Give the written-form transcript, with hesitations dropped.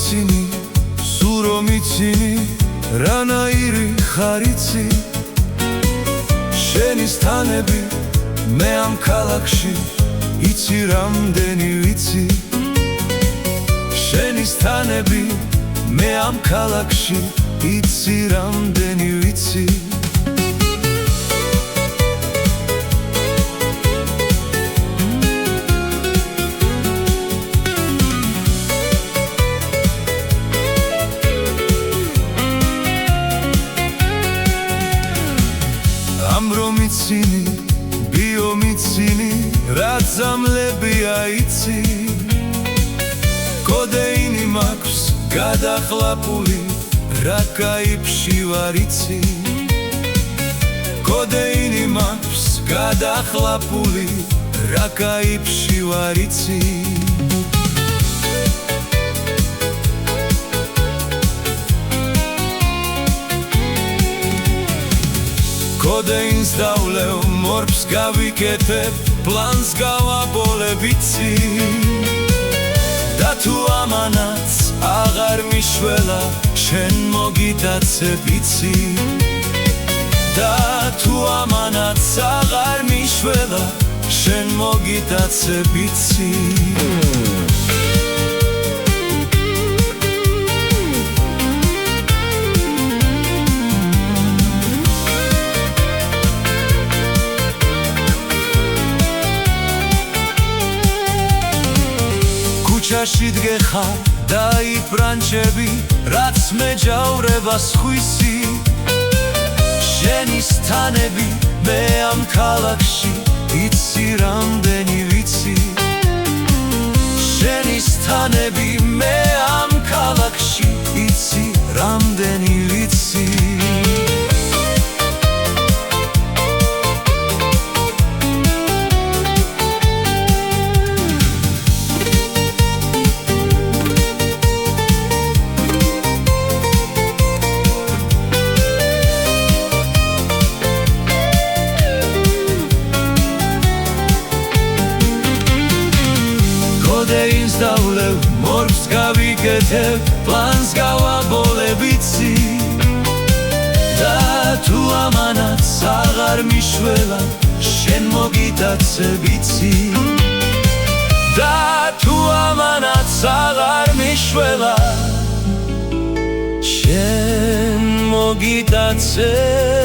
იცინი, სულ რომ იცინი, რანაირი ხარ იცი შენის თანები მე ამ ქალაქში იცი რამდენი ვიცი შენის თანები მე ამ ქალაქში იცი რამდენი ვიცი რომ იცინი, ბიომ იცინი, რაც ამლებია იცი კოდეინი მაქვს გადახლაპული, რა კაიფში ვარ იცი კოდეინი მაქვს გადახლაპული, რა კაიფში ვარ იცი კოდეინს დავლევ, მორფს გავიკეთებ, პლანს გავაბოლებ იცი და თუ ამანაც აღარ მიშველა, შენ მოგიტაცებ იცი და თუ ამანაც აღარ მიშველა, შენ მოგიტაცებ იცი ქუჩაში დგეხარ და იფრანჩები, რაც მეჯავრებას ხვისი შენის თანები მე ამ ქალაქში იცი რამდენი ვიცი შენის თანები მე ამ ქალაქში იცი რამდენი ვიცი კოდეინს დავლევ, მორფს გავიკეთებ, პლანს გავაბოლებ იცი და თუ ამანაც აღარ მიშველა, შენ მოგიტაცებ იცი და თუ ამანაც აღარ მიშველა, შენ მოგიტაცებ